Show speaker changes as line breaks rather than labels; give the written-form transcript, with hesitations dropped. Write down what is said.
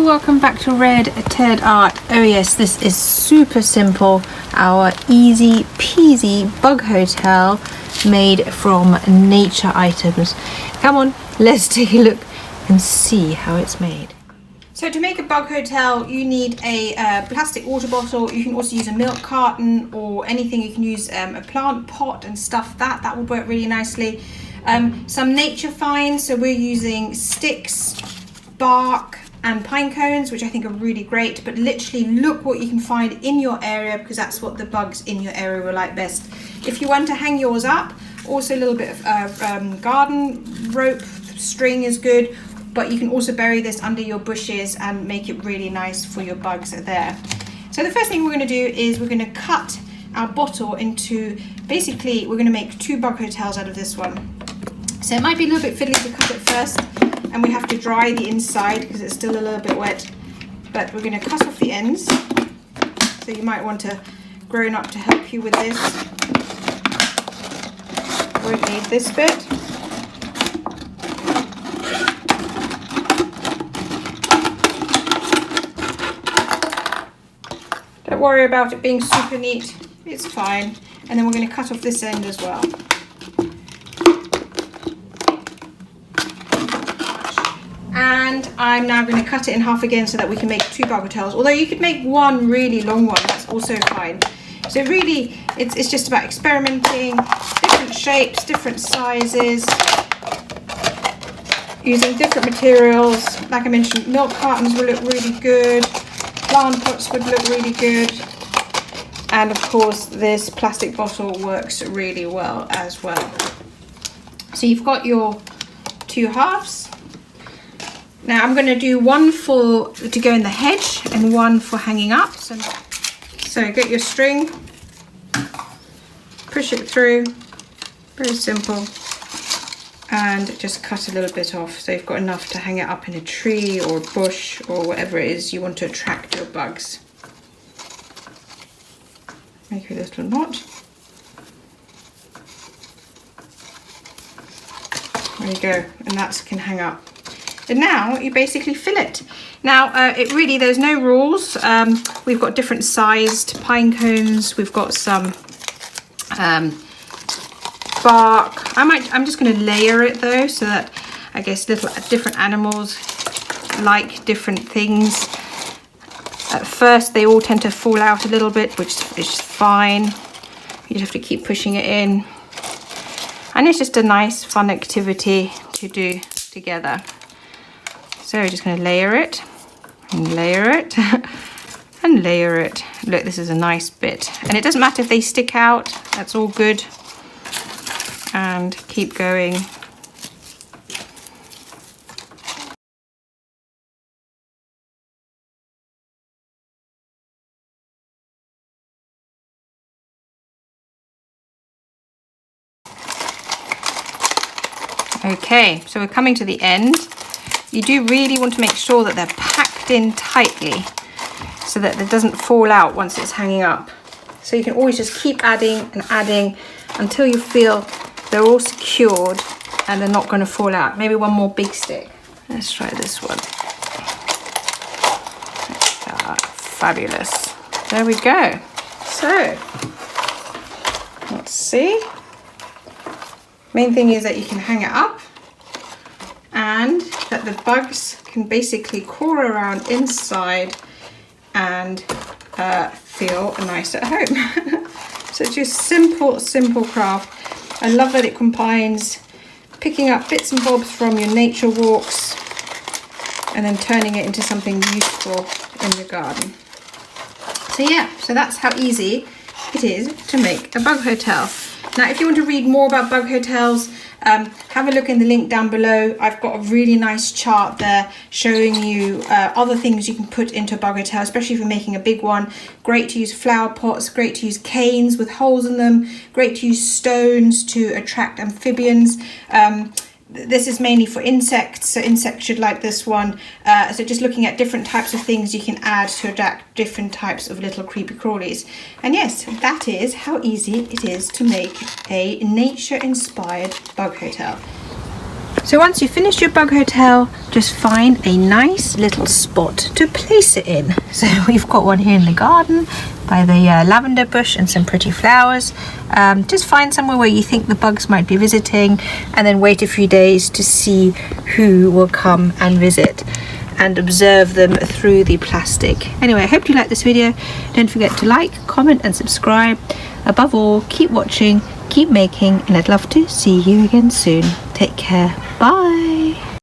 welcome back to Red Ted Art. Oh yes, this is super simple. Our easy peasy bug hotel made from nature items. Come on, let's take a look and see how it's made. So to make a bug hotel, you need a plastic water bottle. You can also use a milk carton or anything. You can use a plant pot and stuff that will work really nicely. Some nature finds, so we're using sticks, bark and pine cones, which I think are really great, but literally look what you can find in your area, because that's what the bugs in your area will like best. If you want to hang yours up, also a little bit of garden rope string is good, but you can also bury this under your bushes and make it really nice for your bugs there. So the first thing we're going to do is we're going to cut our bottle into, basically we're going to make 2 bug hotels out of this one. So it might be a little bit fiddly to cut it first, and we have to dry the inside because it's still a little bit wet, but we're going to cut off the ends. So you might want a grown up to help you with this. Won't need this bit. Don't worry about it being super neat, it's fine. And then we're going to cut off this end as well. And I'm now going to cut it in half again so that we can make 2 bug hotels. Although you could make 1 really long one, that's also fine. So really, it's just about experimenting, different shapes, different sizes, using different materials. Like I mentioned, milk cartons will look really good, plant pots would look really good, and of course this plastic bottle works really well as well. So you've got your 2 halves. Now I'm going to do 1 to go in the hedge and 1 for hanging up. So get your string, push it through, very simple, and just cut a little bit off so you've got enough to hang it up in a tree or a bush or whatever it is you want to attract your bugs. Make a little knot. There you go, and that can hang up. And now you basically fill it. Now there's no rules. We've got different sized pine cones. We've got some bark. I'm just going to layer it though, so that I guess different animals like different things. At first they all tend to fall out a little bit, which is fine. You just have to keep pushing it in. And it's just a nice fun activity to do together. So we're just going to layer it and layer it and layer it. Look, this is a nice bit. And it doesn't matter if they stick out, that's all good. And keep going. Okay, so we're coming to the end. You do really want to make sure that they're packed in tightly so that it doesn't fall out once it's hanging up. So you can always just keep adding and adding until you feel they're all secured and they're not going to fall out. Maybe 1 more big stick. Let's try this one. Fabulous. There we go. So, let's see. Main thing is that you can hang it up and that the bugs can basically crawl around inside and feel nice at home. So it's just simple craft. I love that it combines picking up bits and bobs from your nature walks and then turning it into something useful in your garden. So yeah, so that's how easy it is to make a bug hotel. Now if you want to read more about bug hotels, have a look in the link down below. I've got a really nice chart there showing you other things you can put into a bug hotel, especially if you're making a big one. Great to use flower pots, great to use canes with holes in them, great to use stones to attract amphibians. This is mainly for insects, so insects should like this one. So just looking at different types of things you can add to attract different types of little creepy crawlies. And yes, that is how easy it is to make a nature inspired bug hotel. So once you've finished your bug hotel, just find a nice little spot to place it in. So we've got one here in the garden by the lavender bush and some pretty flowers. Just find somewhere where you think the bugs might be visiting, and then wait a few days to see who will come and visit, and observe them through the plastic. Anyway, I hope you liked this video. Don't forget to like, comment and subscribe. Above all, keep watching, keep making, and I'd love to see you again soon. Take care. Bye.